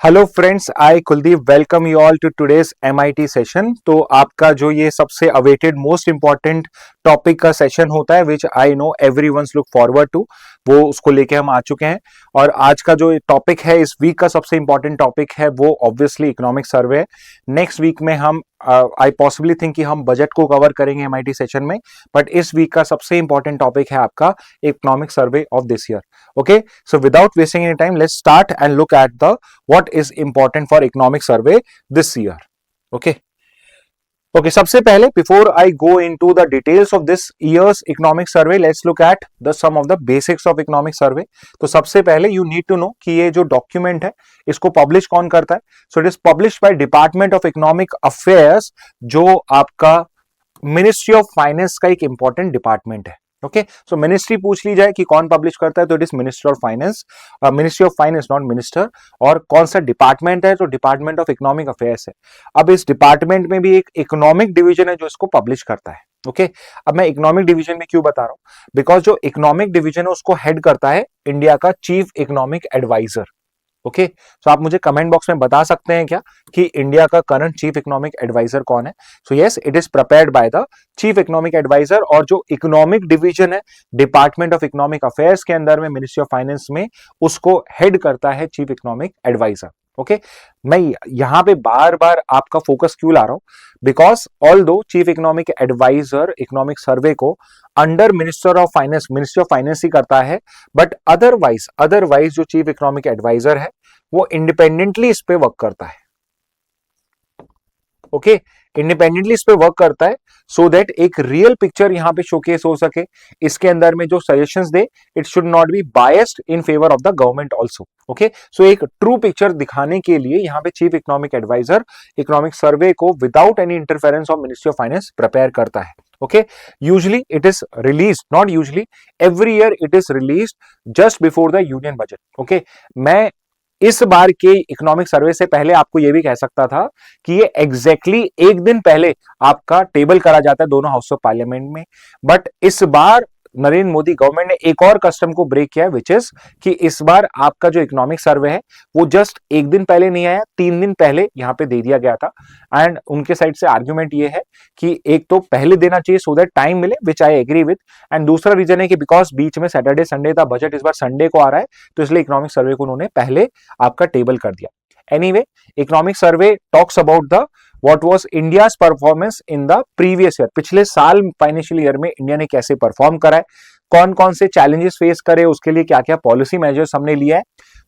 Hello friends, I Kuldeep welcome you all to today's MIT session. तो आपका जो ये सबसे अवेटेड मोस्ट इंपॉर्टेंट टॉपिक का सेशन होता है which I know everyone's look forward to, वो उसको लेके हम आ चुके हैं। और आज का जो टॉपिक है, इस वीक का सबसे इंपॉर्टेंट टॉपिक है वो ऑब्वियसली इकोनॉमिक सर्वे है। नेक्स्ट वीक में हम आई पॉसिबली थिंक कि हम बजट को कवर करेंगे एमआईटी सेशन में, बट इस वीक का सबसे इंपॉर्टेंट टॉपिक है आपका economic survey of this year. Okay, so without wasting any time let's start and look at the what is important for economic survey this year. Okay, सबसे पहले before I go into the details of this year's economic survey, let's look at the some of the basics of economic survey. तो सबसे पहले you need to know कि ये जो document है इसको पब्लिश कौन करता है। सो it is published by department of economic affairs, जो आपका मिनिस्ट्री ऑफ फाइनेंस का एक इंपॉर्टेंट डिपार्टमेंट है। ओके, सो मिनिस्ट्री पूछ ली जाए कि कौन पब्लिश करता है तो it is ministry of finance, ministry of finance not minister. और कौन सा डिपार्टमेंट है तो डिपार्टमेंट ऑफ इकोनॉमिक अफेयर्स है। अब इस डिपार्टमेंट में भी एक इकोनॉमिक डिवीजन है जो इसको पब्लिश करता है। ओके, अब मैं इकोनॉमिक डिवीजन में क्यों बता रहा हूं, बिकॉज जो इकोनॉमिक डिवीजन है उसको हेड करता है इंडिया का चीफ इकोनॉमिक एडवाइजर। ओके, सो आप मुझे कमेंट बॉक्स में बता सकते हैं क्या कि इंडिया का करंट चीफ इकोनॉमिक एडवाइजर कौन है। So yes, it is prepared by the chief economic adviser. और जो इकोनॉमिक डिवीजन है डिपार्टमेंट ऑफ इकोनॉमिक अफेयर्स के अंदर में मिनिस्ट्री ऑफ फाइनेंस में, उसको हेड करता है चीफ इकोनॉमिक एडवाइजर। ओके, मैं यहां पे बार बार आपका फोकस क्यों ला रहा हूं, because although chief economic adviser economic survey को under minister of finance, ministry of finance ही करता है, बट अदरवाइज जो चीफ इकोनॉमिक एडवाइजर है वो इंडिपेंडेंटली इस पे वर्क करता है। ओके, इंडिपेंडेंटली इस पे वर्क करता है सो दैट एक रियल पिक्चर यहां पे शोकेस हो सके। इसके अंदर में जो सजेशंस दे, it should not be biased in favour of the government also. Okay, so एक ट्रू पिक्चर दिखाने के लिए यहां पे chief economic adviser economic survey को without any interference of ministry of finance prepare करता है। Okay, usually it is released, not usually, every year it is released just before the union budget. Okay, मैं इस बार के economic survey से पहले आपको यह भी कह सकता था कि ये एग्जैक्टली एक दिन पहले आपका टेबल करा जाता है दोनों हाउस ऑफ पार्लियामेंट में, बट इस बार नरेंद्र मोदी गवर्नमेंट ने एक और कस्टम को ब्रेक किया है, विच इज कि इस बार आपका जो इकोनॉमिक सर्वे है वो जस्ट एक दिन पहले नहीं आया, 3 दिन पहले यहां पे दे दिया गया था। एंड उनके साइड से आर्ग्यूमेंट ये है कि एक तो पहले देना चाहिए सो दैट टाइम मिले, विच आई एग्री विद, एंड दूसरा रीजन है कि बिकॉज बीच में सैटरडे संडे था, बजट इस बार संडे को आ रहा है, तो इसलिए इकोनॉमिक सर्वे को उन्होंने पहले आपका टेबल कर दिया। Anyway, economic survey talks about the what was India's performance in the previous year, पिछले साल फाइनेंशियल ईयर में इंडिया ने कैसे परफॉर्म करा है, कौन कौन से चैलेंजेस फेस करे, उसके लिए क्या क्या पॉलिसी मेजर्स हमने लिया है,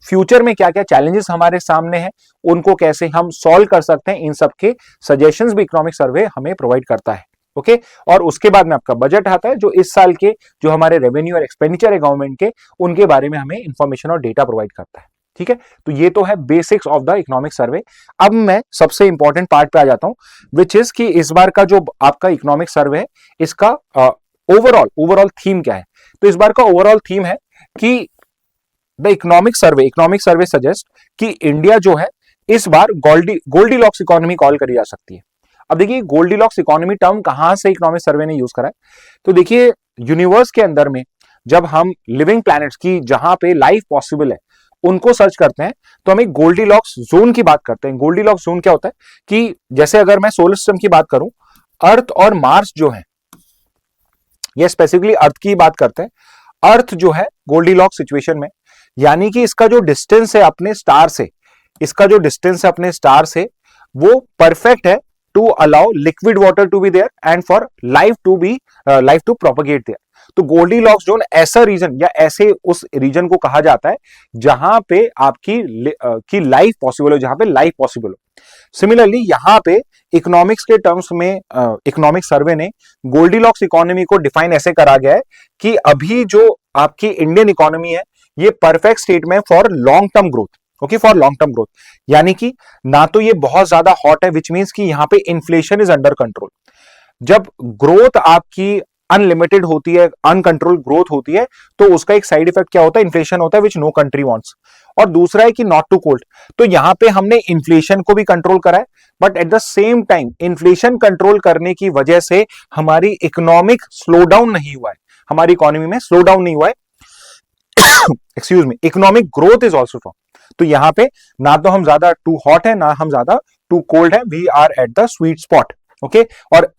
फ्यूचर में क्या क्या चैलेंजेस हमारे सामने हैं, उनको कैसे हम सॉल्व कर सकते हैं, इन सब के सजेशंस भी इकोनॉमिक सर्वे हमें प्रोवाइड करता है। ओके, और उसके बाद में आपका बजट आता है जो इस साल के जो हमारे रेवेन्यू और एक्सपेंडिचर है गवर्नमेंट के, उनके बारे में हमें इंफॉर्मेशन और डेटा प्रोवाइड करता है। ठीक है, तो ये तो है बेसिक्स ऑफ द इकोनॉमिक सर्वे। अब मैं सबसे इंपॉर्टेंट पार्ट पे आ जाता हूं, विच इज कि इस बार का जो आपका इकोनॉमिक सर्वे है इसका ओवरऑल थीम क्या है। तो इस बार का ओवरऑल थीम है कि द इकोनॉमिक सर्वे सजेस्ट कि इंडिया जो है इस बार गोल्डीलॉक्स इकोनॉमी कॉल करी जा सकती है। अब देखिए, गोल्डीलॉक्स इकोनॉमी टर्म कहां से इकोनॉमिक सर्वे ने यूज करा है, तो देखिए यूनिवर्स के अंदर में जब हम लिविंग प्लैनेट्स की जहां पे लाइफ पॉसिबल है उनको सर्च करते हैं तो हम एक गोल्डीलॉक्स जोन की बात करते हैं। गोल्डीलॉक्स जोन क्या होता है कि जैसे अगर मैं सोलर सिस्टम की बात करूं, अर्थ और मार्स जो है, ये स्पेसिफिकली अर्थ की बात करते हैं, अर्थ जो है गोल्डीलॉक्स सिचुएशन में, यानी कि इसका जो डिस्टेंस है अपने स्टार से, वो परफेक्ट है to allow liquid water to be there and for life to propagate there. तो गोल्डीलॉक्स जोन ऐसा रीजन या ऐसे उस रीजन को कहा जाता है जहां पे आपकी लाइफ पॉसिबल हो, जहां पे लाइफ पॉसिबल हो। सिमिलरली यहां पे इकोनॉमिक्स के टर्म्स में इकोनॉमिक सर्वे ने गोल्डीलॉक्स इकोनॉमी को डिफाइन ऐसे करा गया है कि अभी जो आपकी इंडियन इकोनॉमी है ये परफेक्ट स्टेट में for long term growth. Okay, for long term growth, यानी कि ना तो ये बहुत ज्यादा हॉट है, विच मीन्स कि यहां पे इन्फ्लेशन इज अंडर कंट्रोल। जब ग्रोथ आपकी अनलिमिटेड होती है, अनकंट्रोल ग्रोथ होती है, तो उसका एक साइड इफेक्ट क्या होता है, इन्फ्लेशन होता है, विच नो कंट्री वांट्स। और दूसरा है कि नॉट टू कोल्ड, तो यहां पे हमने इन्फ्लेशन को भी कंट्रोल करा है, but at the same time inflation control करने की वजह से हमारी इकोनॉमिक स्लो डाउन नहीं हुआ है, हमारी इकोनॉमी में स्लो डाउन नहीं हुआ है, excuse me, economic growth is also strong. तो यहाँ पे ना तो हम ज्यादा टू हॉट है ना हम ज्यादा टू कोल्ड है, we are at the sweet spot. Okay, और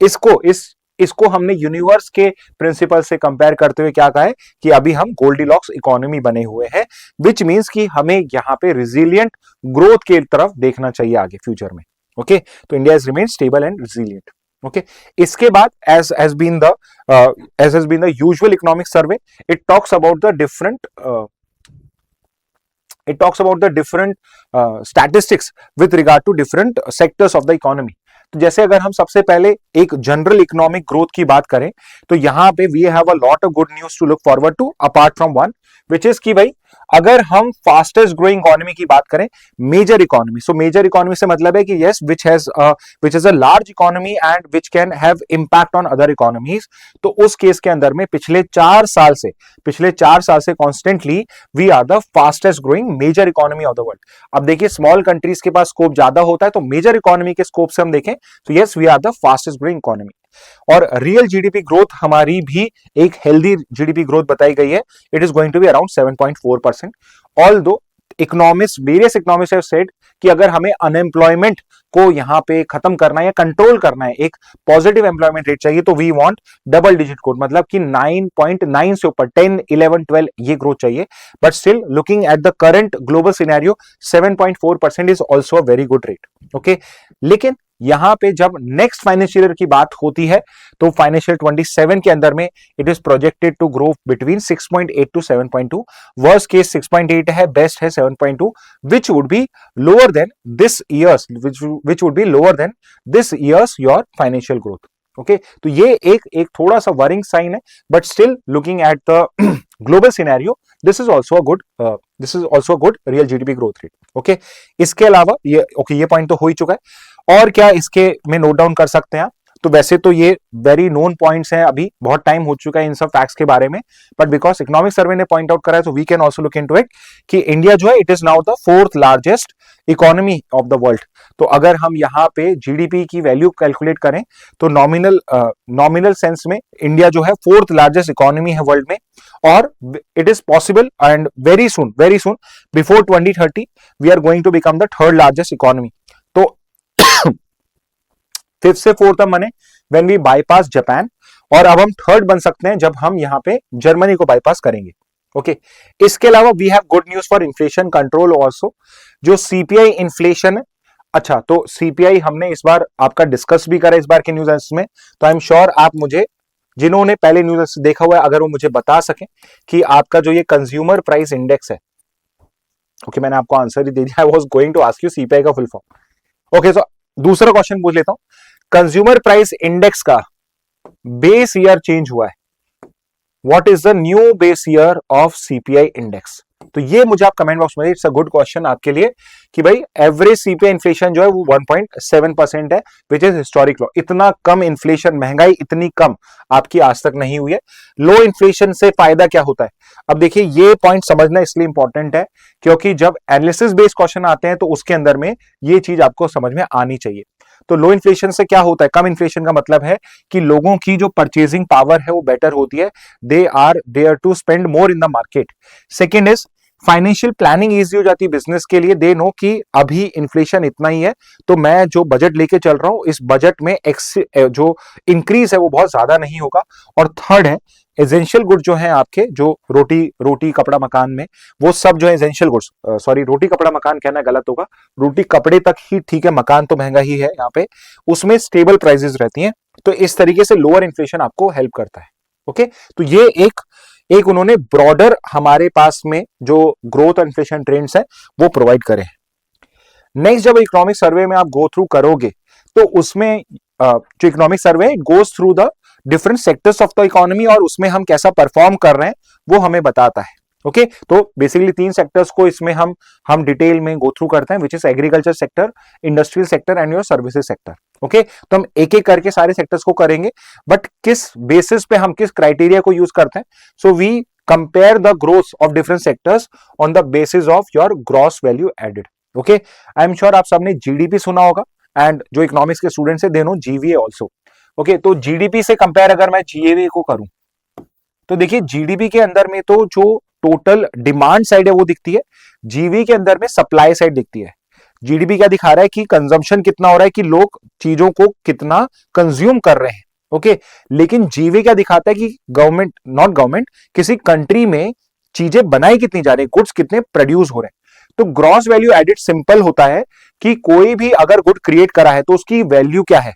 इसको हमने यूनिवर्स के प्रिंसिपल से कंपेयर करते हुए क्या कहा है कि अभी हम गोल्डीलॉक्स इकोनॉमी बने हुए हैं, विच मींस कि हमें यहाँ पे रिजिलियंट ग्रोथ के तरफ देखना चाहिए आगे फ्यूचर में। ओके, तो India is remain stable and resilient. Okay, इसके बाद as has been the usual economic survey, it talks about the different statistics with regard to different sectors of the economy। तो जैसे अगर हम सबसे पहले एक जनरल इकोनॉमिक ग्रोथ की बात करें तो यहां पे we have a lot of good news to look forward to apart from one, which is कि भाई अगर हम फास्टेस्ट ग्रोइंग इकोनॉमी की बात करें, major economy, so major economy से मतलब है कि yes which is a large economy and which can have impact on other economies, तो उस केस के अंदर में पिछले 4 साल से constantly we are the fastest growing major economy of the world. अब देखिए स्मॉल कंट्रीज के पास स्कोप ज्यादा होता है, तो मेजर इकोनॉमी के स्कोप से हम देखें तो yes we are the fastest growing economy. और रियल जीडीपी ग्रोथ हमारी भी एक हेल्दी जीडीपी ग्रोथ बताई गई है, it is going to be around 7.4%। Although various economists have said कि अगर हमें अनएम्प्लॉयमेंट को यहां पे खत्म करना है या कंट्रोल करना है, एक पॉजिटिव एम्प्लॉयमेंट रेट चाहिए, तो we want double digit growth, मतलब कि 9.9 से ऊपर 10, 11, 12 ये ग्रोथ चाहिए। But still looking at the current global scenario 7.4% is also a very good rate. Okay, लेकिन यहां पे जब नेक्स्ट फाइनेंशियल ईयर की बात होती है तो फाइनेंशियल 27 के अंदर में it is projected to grow between 6.8 to 7.2, worst case 6.8 है, बेस्ट है 7.2, which would be lower than this year's your financial growth. Okay, तो ये एक थोड़ा सा वरिंग साइन है, but still looking at the global scenario this is also a good real GDP growth rate. Okay, इसके अलावा ये पॉइंट तो हो ही चुका है, और क्या इसके में नोट डाउन कर सकते हैं? तो वैसे तो ये वेरी नोन पॉइंट्स हैं, अभी बहुत टाइम हो चुका है इन सब फैक्ट्स के बारे में, बट बिकॉज इकोनॉमिक सर्वे ने पॉइंट आउट करा है, तो we can also look into it कि इंडिया जो है it is now the 4th largest economy of the world. तो अगर हम यहाँ पे जीडीपी की वैल्यू कैलकुलेट करें तो नॉमिनल सेंस में इंडिया जो है 4th लार्जेस्ट इकोनॉमी है वर्ल्ड में, और it is possible and very soon before 2030 we are going to become the 3rd largest economy. तो 5th से 4th बने व्हेन वी बाईपास जापान, और अब हम 3rd बन सकते हैं जब हम यहां पे जर्मनी को बाईपास करेंगे। ओके, इसके अलावा we have good news for inflation control also, जो सीपीआई इन्फ्लेशन है। अच्छा, तो सीपीआई हमने इस बार आपका डिस्कस भी करा इस बार के न्यूज में, तो आई एम श्योर आप मुझे, जिन्होंने पहले न्यूज देखा हुआ है, अगर वो मुझे बता सके कि आपका जो ये कंज्यूमर प्राइस इंडेक्स है। ओके, मैंने आपको आंसर ही दे दिया, I was going to ask you CPI का फुल फॉर्म। ओके, सो दूसरा क्वेश्चन पूछ लेता हूं, कंज्यूमर प्राइस इंडेक्स का बेस ईयर चेंज हुआ है, what is the new base year of CPI index? तो ये मुझे आप कमेंट बॉक्स में, इट्स अ गुड क्वेश्चन आपके लिए कि भाई एवरेज सीपीआई इन्फ्लेशन जो है वो 1.7% है, विच इज हिस्टोरिक लो। इतना कम इन्फ्लेशन, महंगाई इतनी कम आपकी आज तक नहीं हुई है। लो इन्फ्लेशन से फायदा क्या होता है? अब देखिए ये पॉइंट समझना इसलिए इंपॉर्टेंट है क्योंकि जब एनालिसिस बेस्ड क्वेश्चन आते हैं तो उसके अंदर में ये चीज आपको समझ में आनी चाहिए। तो लो इन्फ्लेशन से क्या होता है? कम इन्फ्लेशन का मतलब है कि लोगों की जो परचेजिंग पावर है वो बेटर होती है, they are there to spend more in the market. Second is financial planning easy हो जाती है बिजनेस के लिए, दे नो कि अभी इन्फ्लेशन इतना ही है, तो मैं जो बजट लेके चल रहा हूं इस बजट में जो इंक्रीज है वो बहुत ज्यादा नहीं होगा। और थर्ड है एसेंशियल गुड जो है आपके, जो रोटी कपड़ा मकान में, वो सब जो है एसेंशियल गुड्स, सॉरी रोटी कपड़ा मकान कहना गलत होगा, रोटी कपड़े तक ही ठीक है, मकान तो महंगा ही है यहाँ पे, उसमें स्टेबल प्राइसेस रहती हैं, तो इस तरीके से लोअर इन्फ्लेशन आपको हेल्प करता है। ओके, तो ये एक उन्होंने ब्रॉडर हमारे पास में जो ग्रोथ और इन्फ्लेशन ट्रेंड्स है वो प्रोवाइड करे। नेक्स्ट जब इकोनॉमिक सर्वे में आप गो थ्रू करोगे तो उसमें जो इकोनॉमिक सर्वे है goes through the different sectors of the economy, और उसमें हम कैसा परफॉर्म कर रहे हैं वो हमें बताता है। ओके, तो बेसिकली 3 सेक्टर्स को इसमें हम डिटेल में गो थ्रू करते हैं, which is agriculture sector, industrial sector and your services sector. Okay, तो हम एक एक करके सारे सेक्टर्स को करेंगे, बट किस बेसिस पे, हम किस क्राइटेरिया को यूज करते हैं? So we compare the growth of different sectors on the basis of your gross value added. Okay, I am sure आप सबने जीडीपी सुना होगा, एंड जो इकोनॉमिक्स के स्टूडेंट्स है they know GVA also. Okay, तो जीडीपी से कंपेयर अगर मैं जीएवी को करूं तो देखिए जीडीपी के अंदर में तो जो टोटल डिमांड साइड है वो दिखती है, जीवी के अंदर में सप्लाई साइड दिखती है। जीडीपी क्या दिखा रहा है कि कंजम्पशन कितना हो रहा है, कि लोग चीजों को कितना कंज्यूम कर रहे हैं। ओके, लेकिन जीवी क्या दिखाता है कि गवर्नमेंट, नॉट गवर्नमेंट, किसी कंट्री में चीजें बनाई कितनी जा रही है, गुड्स कितने प्रोड्यूस हो रहे हैं। तो ग्रॉस वैल्यू एडिड सिंपल होता है कि कोई भी अगर गुड क्रिएट करा है तो उसकी वैल्यू क्या है,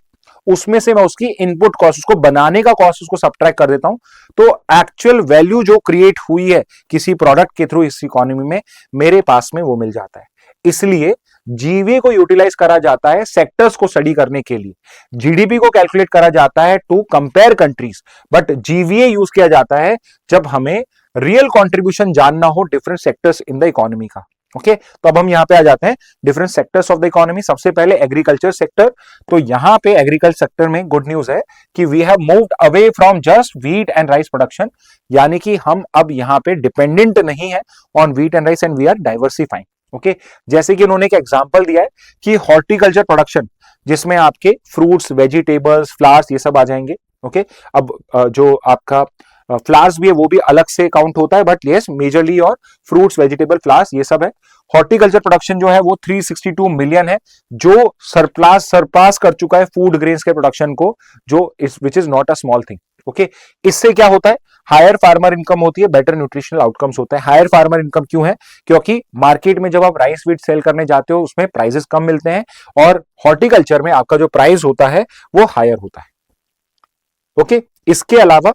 उसमें से मैं उसकी इनपुट कॉस्ट, उसको बनाने का कॉस्ट उसको सब्ट्रैक्ट कर देता हूं, तो एक्चुअल वैल्यू जो क्रिएट हुई है किसी प्रोडक्ट के थ्रू इस इकोनॉमी में, मेरे पास में वो मिल जाता है। इसलिए जीवीए को यूटिलाइज करा जाता है सेक्टर्स को स्टडी करने के लिए, जीडीपी को कैलकुलेट करा जाता है to compare countries, but GVA use किया जाता है जब हमें रियल कंट्रीब्यूशन जानना हो different sectors in the economy का। ओके, तो अब हम यहां पे आ जाते हैं different sectors of the economy. सबसे पहले एग्रीकल्चर सेक्टर। तो यहां पे एग्रीकल्चर सेक्टर में गुड न्यूज है कि we have moved away from just wheat and rice production, यानी कि हम अब यहां पे डिपेंडेंट नहीं है on wheat and rice and we are diversifying. Okay, जैसे कि उन्होंने एक एग्जांपल दिया है कि हॉर्टिकल्चर प्रोडक्शन, जिसमें आपके फ्रूट्स, वेजिटेबल्स, फ्लावर्स ये सब आ जाएंगे। ओके, अब जो आपका फ्लावर्स भी है वो भी अलग से काउंट होता है, बट यस मेजरली और फ्रूट्स, वेजिटेबल, फ्लावर्स ये सब है। हॉर्टिकल्चर प्रोडक्शन जो है वो 362 मिलियन है, जो सरपास कर चुका है फूड ग्रेन्स के प्रोडक्शन को, जो इस which is not a small thing. Okay, इससे क्या होता है, हायर फार्मर इनकम होती है, बेटर न्यूट्रिशनल आउटकम्स होता है। हायर फार्मर इनकम क्यों है, क्योंकि मार्केट में जब आप राइस वीट सेल करने जाते हो उसमें प्राइसेस कम मिलते हैं, और हॉर्टिकल्चर में आपका जो प्राइस होता है वो हायर होता है। ओके, इसके अलावा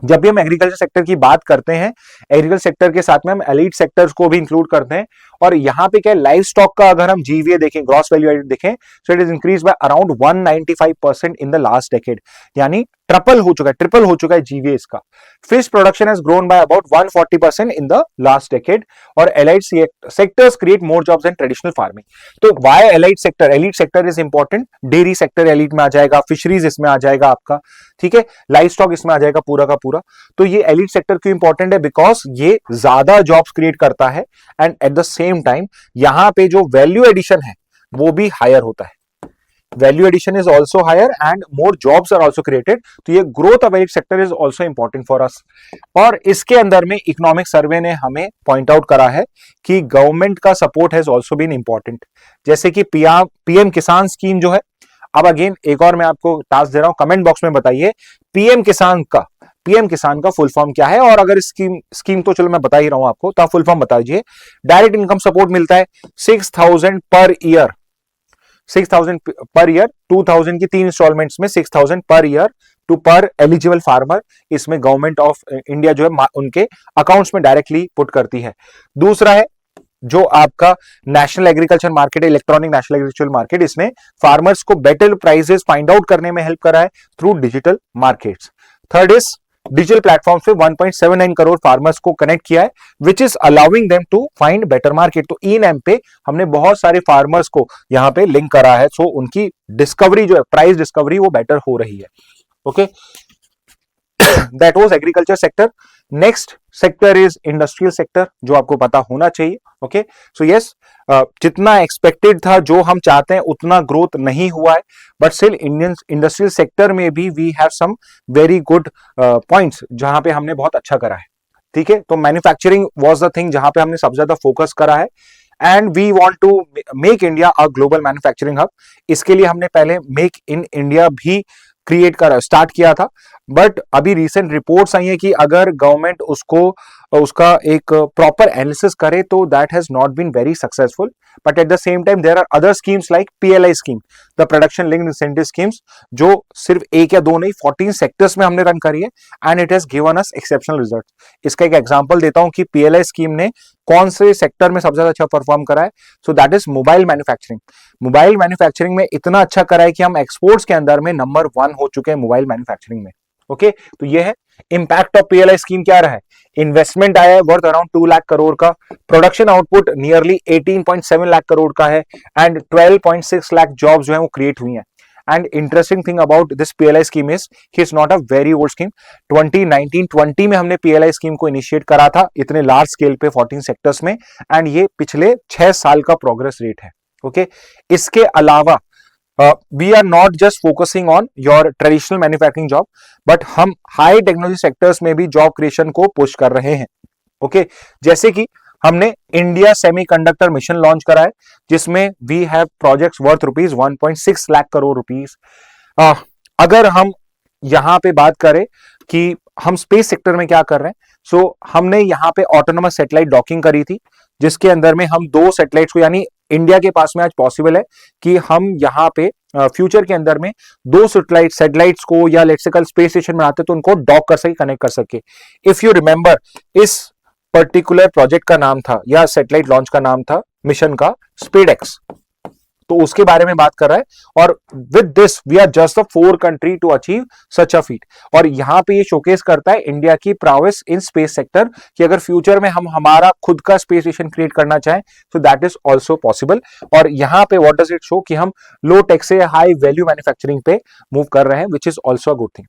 जब भी हम एग्रीकल्चर सेक्टर की बात करते हैं, एग्रीकल्चर सेक्टर के साथ में हम एलीट सेक्टर्स को भी इंक्लूड करते हैं। और यहां पे क्या है, लाइव स्टॉक का अगर हम जीवीए देखें, ग्रॉस वैल्यू एडिड देखें, so it is increase by around 195% in the last decade, यानी ट्रिपल हो चुका है जीवीए इसका। Fish production has grown by about 140% in the last decade, और allied sectors create more jobs than traditional farming. तो why allied sector, elite sector is important, dairy sector elite में आ जाएगा, फिशरीज इसमें आ जाएगा आपका, ठीक है, लाइव स्टॉक इसमें आ जाएगा पूरा का पूरा। तो ये एलीट सेक्टर क्यों इंपॉर्टेंट है, बिकॉज ये ज्यादा जॉब्स क्रिएट करता है, and at the same time यहां पे जो वैल्यू एडिशन है वो भी हायर होता है। Value addition is also higher and more jobs are also created. तो ये growth of allied sector is also important for us. और इसके अंदर में इकोनॉमिक सर्वे ने हमें पॉइंट आउट करा है कि गवर्नमेंट का support has also been important, जैसे कि पीएम किसान स्कीम जो है। अब अगेन एक और मैं आपको टास्क दे रहा हूं, कमेंट बॉक्स में बताइए पीएम किसान का फुल फॉर्म क्या है, और अगर स्कीम तो चलो मैं बता ही रहा हूं आपको, तो आप फुल फॉर्म बता दीजिए। डायरेक्ट इनकम सपोर्ट मिलता है 6,000 पर ईयर, 6,000 पर ईयर, 2,000 की 3 इंस्टॉलमेंट्स में 6,000 पर ईयर टू पर एलिजिबल फार्मर। इसमें गवर्नमेंट ऑफ इंडिया जो है उनके अकाउंट्स में डायरेक्टली पुट करती है। दूसरा है जो आपका national agriculture market, electronic national agriculture market, इसने फार्मर्स को बेटर प्राइसेस फाइंड आउट करने में हेल्प करा है through digital markets. Third is digital platform पे 1.79 करोड़ फार्मर्स को कनेक्ट किया है, which is allowing them to find better market. तो ई-नैम पे हमने बहुत सारे फार्मर्स को यहां पे लिंक करा है, सो उनकी डिस्कवरी जो है, प्राइस डिस्कवरी, वो बेटर हो रही है। Okay, that was agriculture sector. Next sector is industrial sector, जो आपको पता होना चाहिए। ओके, सो यस, जितना एक्सपेक्टेड था, जो हम चाहते हैं उतना ग्रोथ नहीं हुआ है, but still Indian industrial sector में भी we have some very good points जहां पे हमने बहुत अच्छा करा है। ठीक है, तो मैन्युफैक्चरिंग वाज द थिंग जहां पे हमने सबसे ज्यादा फोकस करा है, and we want to make India a global manufacturing hub. इसके लिए हमने पहले मेक इन इंडिया भी क्रिएट करा, स्टार्ट किया था, बट अभी रिसेंट रिपोर्ट्स आई है कि अगर गवर्नमेंट उसका एक प्रॉपर एनालिसिस करे तो that has not been very successful. But at the same time there are other schemes like PLI scheme, the production linked incentive schemes, जो सिर्फ एक या दो नहीं 14 सेक्टर्स में हमने रन करी है, and it has given us exceptional result. इसका एक एग्जांपल देता हूं कि पीएलआई स्कीम ने कौन से सेक्टर में सबसे ज्यादा अच्छा परफॉर्म करा है। So that is mobile manufacturing. Mobile manufacturing में इतना अच्छा करा है कि हम एक्सपोर्ट्स के अंदर में नंबर 1 हो चुके हैं मोबाइल मैन्युफैक्चरिंग में। ओके, तो ये है इंपैक्ट ऑफ पीएलआई स्कीम। क्या रहा है, इन्वेस्टमेंट आया है वर्थ अराउंड 2 लाख करोड़ का, production output nearly 18.7 lakh crore का है, एंड 12.6 लाख जॉब्स जो है वो क्रिएट हुई हैं। And interesting thing about this PLI scheme is कि it's not a very old scheme. 2019-20 में हमने पीएलआई स्कीम को इनिशिएट करा था इतने लार्ज स्केल पे 14 सेक्टर्स में, एंड ये पिछले 6 साल का प्रोग्रेस रेट है। ओके, इसके अलावा we are not just focusing on your traditional manufacturing job, but हम हाई टेक्नोलॉजी सेक्टर्स में भी जॉब क्रिएशन को पुश कर रहे हैं। ओके, जैसे कि हमने इंडिया सेमीकंडक्टर मिशन लॉन्च करा है, जिसमें we have projects worth rupees 1.6 lakh crore rupees. अगर हम यहां पे बात करें कि हम स्पेस सेक्टर में क्या कर रहे हैं, सो हमने यहां पे ऑटोनोमस सैटेलाइट डॉकिंग करी थी, जिसके अंदर में हम 2 सैटेलाइट्स को, यानी इंडिया के पास में आज पॉसिबल है कि हम यहाँ पे फ्यूचर के अंदर में 2 सैटेलाइट्स को, या लेट्स से कल स्पेस स्टेशन में आते तो उनको डॉक कर सके, कनेक्ट कर सके। इफ यू रिमेंबर, इस पर्टिकुलर प्रोजेक्ट का नाम था, या सैटेलाइट लॉन्च का नाम था मिशन का स्पेडएक्स, तो उसके बारे में बात कर रहा है। और with this we are just the 4 country to achieve such a feat. और यहां पे ये शोकेस करता है इंडिया की प्रावेस इन स्पेस सेक्टर, कि अगर फ्यूचर में हम हमारा खुद का स्पेस स्टेशन क्रिएट करना चाहें तो दैट इज ऑल्सो पॉसिबल। और यहां पे व्हाट डज इट शो कि हम लो टेक से हाई वैल्यू मैन्युफैक्चरिंग पे मूव कर रहे हैं, which is also a good thing.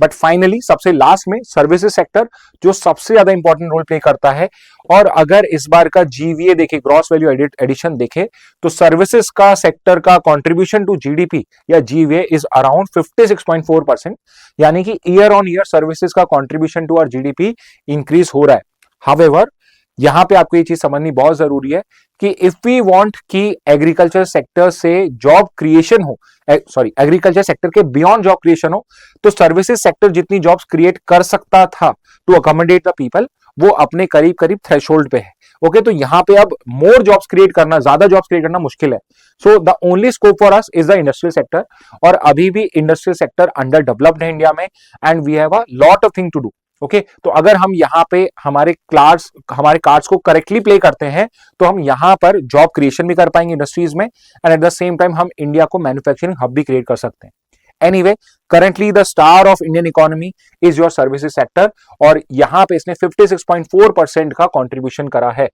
But finally सबसे लास्ट में सर्विसेज सेक्टर, जो सबसे ज्यादा इंपॉर्टेंट रोल प्ले करता है। और अगर इस बार का जीवीए देखे, ग्रॉस वैल्यू एडिशन देखे, तो सर्विसेज का सेक्टर का कंट्रीब्यूशन टू जीडीपी या जीवीए इज अराउंड 56.4%, यानी कि ईयर ऑन ईयर सर्विसेज का contribution to our GDP increase हो रहा है। हाउएवर, यहां पे आपको ये चीज समझनी बहुत जरूरी है कि इफ वी वांट कि एग्रीकल्चर सेक्टर से जॉब क्रिएशन हो, एग्रीकल्चर सेक्टर के बियॉन्ड जॉब क्रिएशन हो, तो सर्विसेज सेक्टर जितनी जॉब्स क्रिएट कर सकता था टू अकोमोडेट द पीपल, वो अपने करीब करीब थ्रेशोल्ड पे है। ओके, तो यहां पे अब मोर जॉब्स क्रिएट करना, ज्यादा जॉब्स क्रिएट करना मुश्किल है। So the only scope for us is the industrial sector, और अभी भी इंडस्ट्रियल सेक्टर अंडर डेवलप्ड है इंडिया में, and we have a lot of thing to do. Okay, तो अगर हम यहाँ पे हमारे कार्ड्स को करेक्टली प्ले करते हैं, तो हम यहाँ पर जॉब क्रिएशन भी कर पाएंगे इंडस्ट्रीज में, and at the same time हम इंडिया को मैन्युफैक्चरिंग हब भी क्रिएट कर सकते हैं। Anyway, currently the star of Indian economy is your services sector, और यहां पे इसने 56.4% का कंट्रीब्यूशन करा है।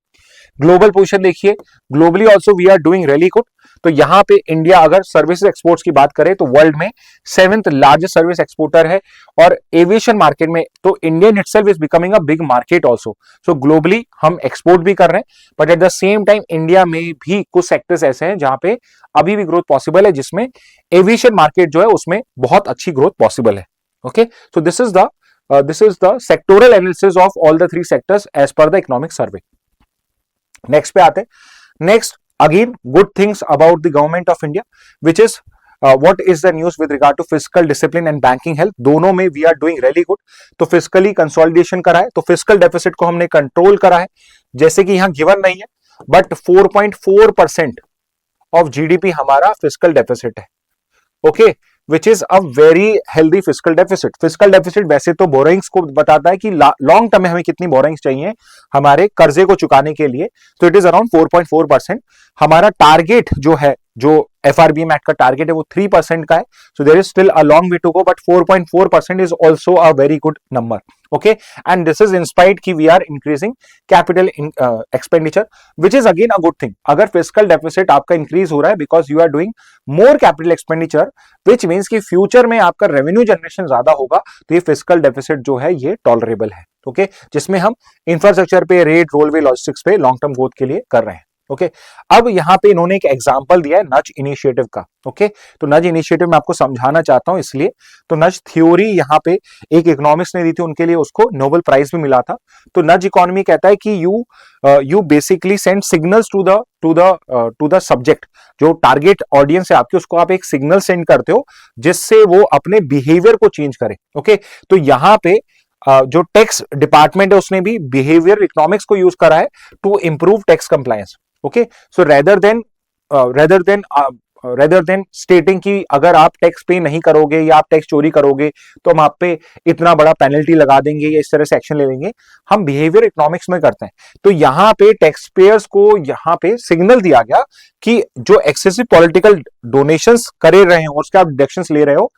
ग्लोबल पोजीशन देखिए, globally also we are doing really good. तो यहां पे इंडिया अगर सर्विसेज एक्सपोर्ट्स की बात करें तो वर्ल्ड में 7th लार्जेस्ट सर्विस एक्सपोर्टर है, और एविएशन मार्केट में तो Indian itself is becoming a big market also. So globally हम एक्सपोर्ट भी कर रहे हैं, but at the same time India में भी कुछ सेक्टर्स ऐसे हैं जहां पे अभी भी ग्रोथ पॉसिबल है, जिसमें एविएशन मार्केट जो है उसमें बहुत अच्छी ग्रोथ पॉसिबल है। Okay, so this is the sectoral analysis of all the 3 sectors as per the economic survey. Next पे आते हैं। Next, again good things about the government of India, which is what is the news with regard to fiscal discipline and banking health. दोनों में we are doing really good. तो fiscally consolidation करा है, तो fiscal deficit को हमने control करा है, जैसे कि यहां गिवन नहीं है, बट 4.4% ऑफ जीडीपी हमारा फिस्कल डेफिसिट है। Okay, which is a very healthy fiscal deficit. Fiscal deficit वैसे तो बोरोइंग्स को बताता है कि लॉन्ग टर्म में हमें कितनी बोरोइंग्स चाहिए हमारे कर्जे को चुकाने के लिए, तो इट इज अराउंड 4.4%। हमारा टारगेट जो है, जो एफआरबीएम एक्ट का टारगेट है, वो 3% का है। So there is still a long way to go, but 4.4% is also a very good number. Okay, and this is inspired कि we are increasing capital expenditure, which is again a good thing. अगर fiscal deficit आपका increase हो रहा है because you are doing more capital expenditure, which means कि future में आपका revenue generation ज्यादा होगा, तो ये फिस्कल डेफिसिट जो है ये टॉलरेबल है। ओके, जिसमें हम इंफ्रास्ट्रक्चर पे, रेट, रोलवे, लॉजिस्टिक्स पे लॉन्ग टर्म ग्रोथ के लिए कर रहे हैं। ओके, अब यहां पे इन्होंने एक एग्जांपल दिया है नज इनिशिएटिव का। ओके, तो नज इनिशिएटिव मैं आपको समझाना चाहता हूं, इसलिए तो नज थ्योरी यहां पे एक इकोनॉमिस्ट ने दी थी, उनके लिए उसको नोबेल प्राइज भी मिला था। तो नज इकोनॉमी कहता है कि you basically send signals to the subject, जो टारगेट ऑडियंस है आपकी, उसको आप एक सिग्नल सेंड करते हो जिससे वो अपने बिहेवियर को चेंज करे। ओके, तो यहां पे जो टैक्स डिपार्टमेंट है उसने भी बिहेवियर इकोनॉमिक्स को यूज करा है to improve tax compliance. Okay, so rather than stating कि अगर आप टैक्स पे नहीं करोगे या आप टैक्स चोरी करोगे तो हम आप पे इतना बड़ा पेनल्टी लगा देंगे या इस तरह से एक्शन ले लेंगे, हम बिहेवियर इकोनॉमिक्स में करते हैं। तो यहां पे टैक्स पेयर्स को यहां पे सिग्नल दिया गया कि जो एक्सेसिव पॉलिटिकल डोनेशंस करे रहे हो, उसके आप डिडक्शंस ले रहे हो,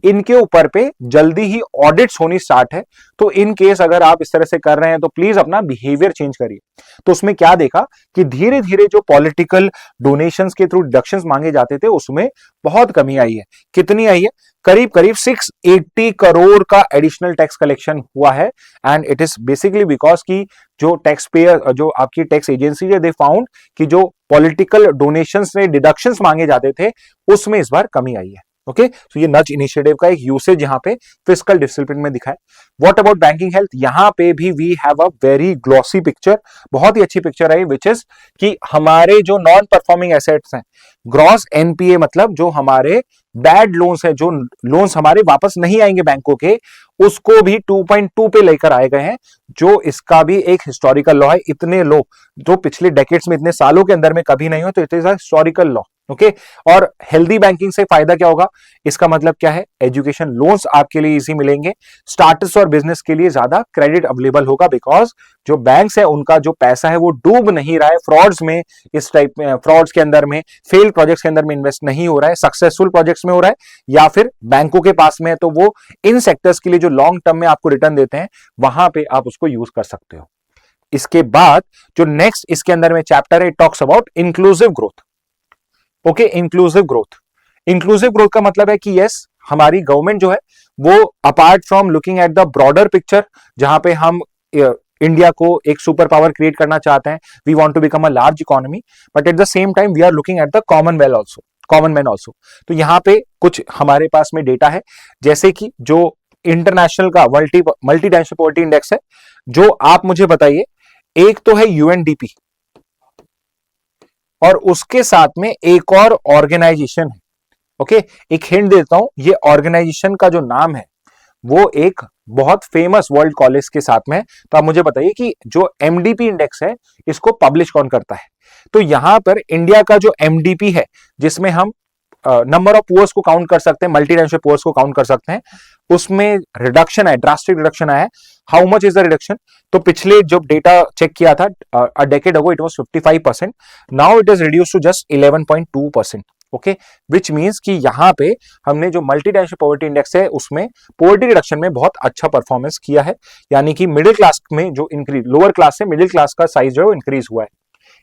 इनके ऊपर पे जल्दी ही ऑडिट्स होनी स्टार्ट है। तो इन केस अगर आप इस तरह से कर रहे हैं तो प्लीज अपना बिहेवियर चेंज करिए। तो उसमें क्या देखा कि धीरे धीरे जो पॉलिटिकल डोनेशंस के थ्रू डिडक्शंस मांगे जाते थे उसमें बहुत कमी आई है। कितनी आई है? करीब करीब 680 करोड़ का एडिशनल टैक्स कलेक्शन हुआ है, and it is basically because की जो टैक्स पेयर, जो आपकी टैक्स एजेंसी है, दे फाउंड कि जो पॉलिटिकल डोनेशंस में डिडक्शंस मांगे जाते थे उसमें इस बार कमी आई है। ओके, सो ये नज इनिशिएटिव का एक यूसेज यहाँ पे फिस्कल डिसिप्लिन में दिखा है। व्हाट अबाउट बैंकिंग हेल्थ, यहाँ पे भी we have a very glossy picture, बहुत ही अच्छी पिक्चर है विच इज कि हमारे जो नॉन परफॉर्मिंग एसेट्स हैं, ग्रॉस एनपीए मतलब जो हमारे बैड लोन्स है, जो लोन्स हमारे वापस नहीं आएंगे बैंकों के, उसको भी 2.2 पे लेकर आए गए हैं, जो इसका भी एक हिस्टोरिकल लॉ है। इतने लो जो पिछले डेकेड्स में, इतने सालों के अंदर में कभी नहीं हो, तो it is a historical law. Okay, और हेल्दी बैंकिंग से फायदा क्या होगा, इसका मतलब क्या है, एजुकेशन लोन्स आपके लिए इजी मिलेंगे, स्टार्टअप्स और बिजनेस के लिए ज्यादा क्रेडिट अवेलेबल होगा, बिकॉज जो बैंक्स है उनका जो पैसा है वो डूब नहीं रहा है फ्रॉड्स में, इस टाइप में फ्रॉड्स के अंदर में, फेल प्रोजेक्ट्स के अंदर में इन्वेस्ट नहीं हो रहा है, सक्सेसफुल प्रोजेक्ट्स में हो रहा है, या फिर बैंकों के पास में है, तो वो इन सेक्टर्स के लिए जो लॉन्ग टर्म में आपको रिटर्न देते हैं, वहां पे आप उसको यूज कर सकते हो। इसके बाद जो नेक्स्ट इसके अंदर में चैप्टर है, talks about inclusive growth. Okay, inclusive growth, inclusive growth का मतलब है कि यस, हमारी गवर्नमेंट जो है वो apart from looking at the broader picture, जहां पे हम इंडिया को एक सुपर पावर क्रिएट करना चाहते हैं, we want to become a large economy, but at the same time we are looking at the common man also. तो यहाँ पे कुछ हमारे पास में डेटा है, जैसे कि जो इंटरनेशनल का मल्टी डायमेंशनल पॉवर्टी इंडेक्स है, जो आप मुझे बताइए, एक तो है यूएनडीपी और उसके साथ में एक और ऑर्गेनाइजेशन है। ओके, एक हिंट देता हूं, ये ऑर्गेनाइजेशन का जो नाम है वो एक बहुत फेमस वर्ल्ड कॉलेज के साथ में है। तो आप मुझे बताइए कि जो एमडीपी इंडेक्स है इसको पब्लिश कौन करता है। तो यहां पर इंडिया का जो एमडीपी है, जिसमें हम नंबर ऑफ पुअर्स को काउंट कर सकते हैं, मल्टी डायमेंशनल पुअर्स को काउंट कर सकते हैं, उसमें रिडक्शन है, ड्रास्टिक रिडक्शन आया है। How much is the reduction, तो पिछले जब डेटा चेक किया था a decade ago it was 55%, now it is reduce to just 11.2%। Okay, which means कि यहाँ पे हमने जो मल्टी डायमेंशनल पॉवर्टी इंडेक्स है उसमें पॉवर्टी रिडक्शन में बहुत अच्छा परफॉर्मेंस किया है, यानी कि मिडिल क्लास में जो इंक्रीज, लोअर क्लास से मिडिल क्लास का साइज जो है वो इंक्रीज हुआ है।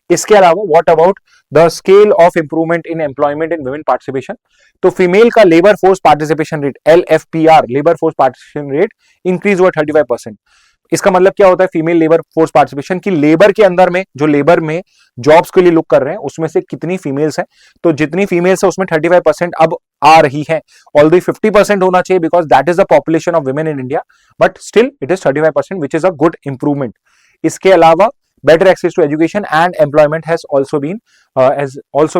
इसके अलावा what about the scale of improvement in employment in women participation, तो फीमेल का labour force participation rate, LFPR, labour force participation rate increase हुआ 35%। इसका मतलब क्या होता है, फीमेल लेबर फोर्स पार्टिसिपेशन की लेबर के अंदर में, जो लेबर में जॉब्स के लिए लुक कर रहे हैं उसमें से कितनी फीमेल्स हैं, तो जितनी फीमेल्स है उसमें 35% अब आ रही है। ऑल्दो 50% होना चाहिए because that is the population of women in India, but still it is 35%, which is a good improvement. इसके अलावा better access to education and employment has also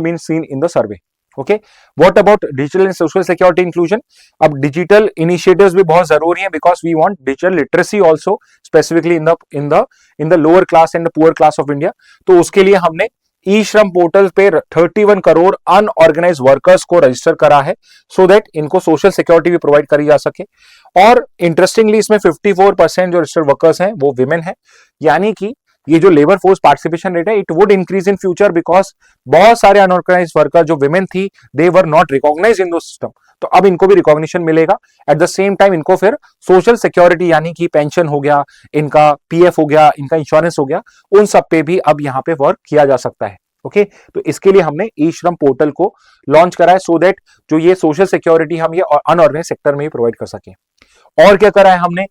been seen in the survey. Okay, what about digital and social security inclusion? अब digital initiatives भी बहुत जरूरी हैं because we want digital literacy also, specifically in the lower class and the poor class of India. तो उसके लिए हमने ई श्रम पोर्टल पे 31 करोड़ अनऑर्गेनाइज वर्कर्स को रजिस्टर करा है, सो दैट इनको सोशल सिक्योरिटी भी प्रोवाइड करी जा सके। और इंटरेस्टिंगली इसमें 54% जो रजिस्टर्ड वर्कर्स हैं वो विमेन है, यानी कि ये जो लेबर फोर्स पार्टिसिपेशन रेट है it would increase in future, because बहुत सारे अनऑर्गेनाइज वर्कर जो विमेन थी दे वर नॉट रिकॉग्नाइज इन दो सिस्टम, तो अब इनको भी रिकॉग्निशन मिलेगा। एट द सेम टाइम इनको फिर सोशल सिक्योरिटी यानी कि पेंशन हो गया, इनका पीएफ हो गया, इनका इंश्योरेंस हो गया, उन सब पे भी अब यहाँ पे वर्क किया जा सकता है। ओके, तो इसके लिए हमने ई श्रम पोर्टल को लॉन्च करा है, सो दैट जो ये सोशल सिक्योरिटी हम ये अनऑर्गेनाइज सेक्टर में ही प्रोवाइड कर सके। और क्या करा है हमने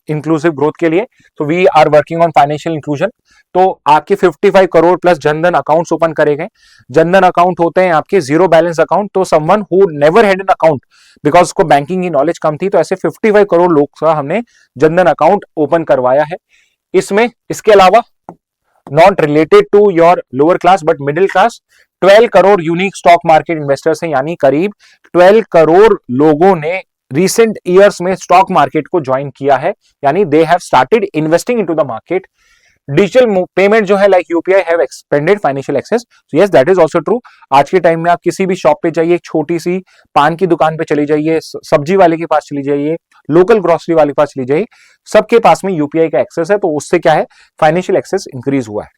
इंक्लूसिव ग्रोथ के लिए, तो we are working on financial inclusion. तो आपके 55 crore plus Jan Dhan accounts open करे गए। जनधन अकाउंट होते हैं आपके जीरो बैलेंस अकाउंट, तो someone who never had an account because उसको बैंकिंग की नॉलेज कम थी, तो ऐसे 55 करोड़ लोग का हमने जनधन अकाउंट ओपन करवाया है। इसमें इसके अलावा not related to your lower class but middle class 12 crore unique stock market investors हैं, यानी करीब 12 करोड़ लोगों ने रिसेंट ईयर्स में स्टॉक मार्केट को ज्वाइन किया है, यानी they have started investing into the market. Digital payment जो है like UPI have expanded financial access, so yes that is also true. आज के टाइम में आप किसी भी शॉप पे जाइए, एक छोटी सी पान की दुकान पे चली जाइए, सब्जी वाले के पास चली जाइए, लोकल ग्रोसरी वाले के पास चली जाइए, सबके पास में यूपीआई का एक्सेस है, तो उससे क्या है, फाइनेंशियल एक्सेस इंक्रीज हुआ है।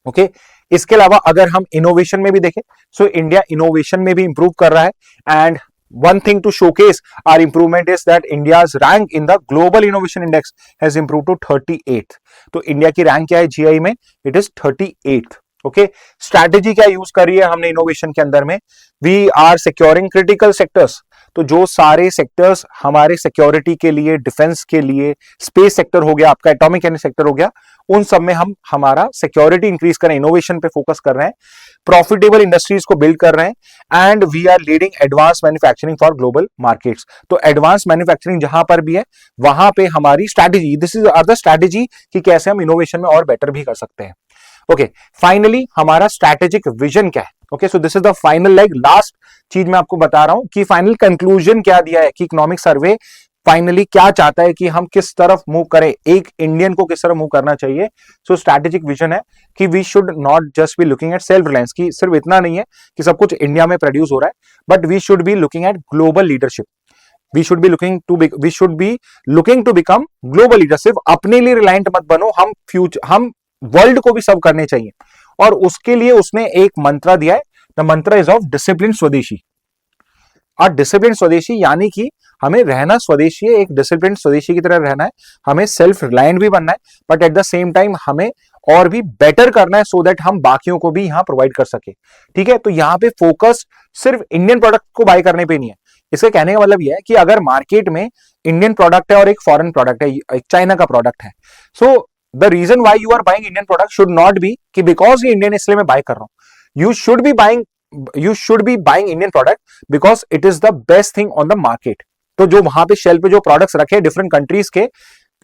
ओके, इसके अलावा अगर हम इनोवेशन में भी देखें, सो इंडिया इनोवेशन में भी इंप्रूव कर रहा है। And one thing to showcase our improvement is that India's rank in the global innovation index has improved to 38th. तो इंडिया की रैंक क्या है जीआई में, it is 38th। Okay, strategy क्या यूज करी है हमने इनोवेशन के अंदर में, we are securing critical sectors. तो जो सारे सेक्टर्स हमारे सिक्योरिटी के लिए, डिफेंस के लिए, स्पेस सेक्टर हो गया, आपका एटॉमिक एनर्जी सेक्टर हो गया, उन सब में हम हमारा सिक्योरिटी इंक्रीज कर रहे हैं, इनोवेशन पे फोकस कर रहे हैं, प्रॉफिटेबल इंडस्ट्रीज को बिल्ड कर रहे हैं, and we are leading advance manufacturing for global markets. तो एडवांस मैन्युफैक्चरिंग जहां पर भी है वहां पे हमारी strategy, this is the strategy कि कैसे हम इनोवेशन में और बेटर भी कर सकते हैं। ओके, फाइनली हमारा स्ट्रैटेजिक विजन क्या है? Okay, so this is the final, like last चीज मैं आपको बता रहा हूं कि फाइनल कंक्लूजन क्या दिया है कि इकोनॉमिक सर्वे फाइनली क्या चाहता है कि हम किस तरफ मूव करें, एक इंडियन को किस तरफ मूव करना चाहिए। सो स्ट्रैटेजिक विजन है कि we should not just be looking at self reliance, की सिर्फ इतना नहीं है कि सब कुछ इंडिया में प्रोड्यूस हो रहा है, but we should be looking at global leadership. We should be looking to become global leader. सिर्फ अपने लिए रिलायंट मत बनो, हम वर्ल्ड को भी सर्व करने चाहिए। और उसके लिए उसने एक मंत्र दिया है, द मंत्र इज ऑफ डिसिप्लिन स्वदेशी। और डिसिप्लिन स्वदेशी यानी कि हमें रहना स्वदेशी है, एक डिसिप्लिन स्वदेशी की तरह रहना है, हमें सेल्फ रिलायंट भी बनना है, but at the same time हमें और भी बेटर करना है सो दैट हम बाकियों को भी यहां प्रोवाइड कर सके। ठीक है, तो यहां पे फोकस सिर्फ इंडियन प्रोडक्ट को बाय करने पे नहीं है। इसके कहने का मतलब यह है कि अगर मार्केट में इंडियन प्रोडक्ट है और एक फॉरेन प्रोडक्ट है, एक चाइना का प्रोडक्ट है, so the reason why you are buying Indian product should not be कि बिकॉज ये इंडियन इसलिए मैं बाय कर रहा हूं। You should be buying Indian product because it is the best thing on the market. तो जो वहां पे शेल्फ पे जो प्रोडक्ट्स रखे डिफरेंट कंट्रीज के,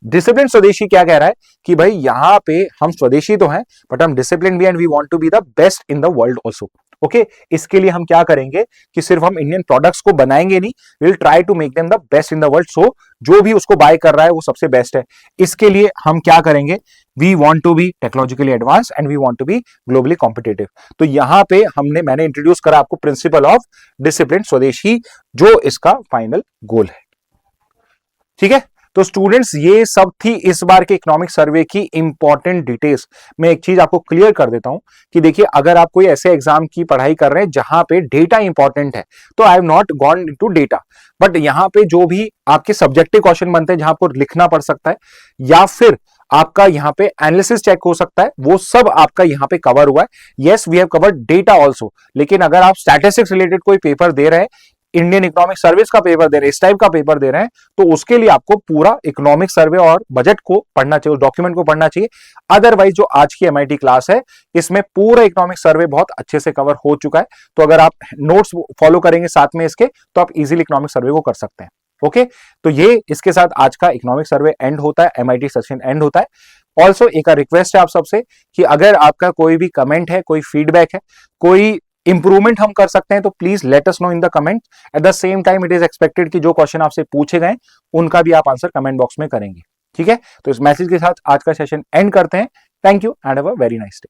डिसिप्लिन स्वदेशी क्या कह रहा है कि भाई यहां पे हम स्वदेशी तो हैं बट हम डिसिप्लिन भी, and we want to be the best in the world also. Okay, इसके लिए हम क्या करेंगे कि सिर्फ हम इंडियन प्रोडक्ट्स को बनाएंगे नहीं, we will try to make them the best in the world. So जो भी उसको बाय कर रहा है वो सबसे बेस्ट है। इसके लिए हम क्या करेंगे, we want to be technologically advance and we want to be globally competitive. तो यहां पे मैंने इंट्रोड्यूस करा आपको प्रिंसिपल ऑफ डिसिप्लिन स्वदेशी, जो इसका फाइनल गोल है। ठीक है, तो स्टूडेंट्स ये सब थी इस बार के इकोनॉमिक सर्वे की इंपॉर्टेंट डिटेल्स। मैं एक चीज आपको क्लियर कर देता हूं कि देखिए, अगर आप कोई ऐसे एग्जाम की पढ़ाई कर रहे हैं जहां पे डेटा इंपॉर्टेंट है, तो I have not gone into data, but यहां पे जो भी आपके सब्जेक्टिव क्वेश्चन बनते हैं जहां आपको लिखना पड़ सकता है या फिर आपका यहां पे एनालिसिस चेक हो सकता है, वो सब आपका यहां पे कवर हुआ है। Yes, we have covered data also, लेकिन अगर आप स्टैटिस्टिक्स रिलेटेड कोई पेपर दे रहे हैं, इंडियन इकोनॉमिक सर्विस का पेपर दे रहे हैं, इस टाइप का पेपर दे रहे हैं, तो उसके लिए आपको पूरा इकोनॉमिक सर्वे और बजट को पढ़ना चाहिए, उस डॉक्यूमेंट को पढ़ना चाहिए। अदरवाइज जो आज की एमआईटी क्लास है इसमें पूरा इकोनॉमिक सर्वे बहुत अच्छे से कवर हो चुका है। तो अगर आप नोट्स फॉलो करेंगे साथ में इसके, तो आप इजीली इकोनॉमिक सर्वे को कर सकते हैं। ओके, तो ये इसके साथ आज का इकोनॉमिक सर्वे एंड होता है, एमआईटी सेशन एंड होता है। ऑल्सो एक रिक्वेस्ट है आप सबसे कि अगर आपका कोई भी कमेंट है, कोई फीडबैक है, कोई इंप्रूवमेंट हम कर सकते हैं, तो please let us know in the comment. Eight the same time it is expected कि जो क्वेश्चन आपसे पूछे गए उनका भी आप आंसर कमेंट बॉक्स में करेंगे। ठीक है, तो इस मैसेज के साथ आज का सेशन एंड करते हैं। Thank you and have a very nice day.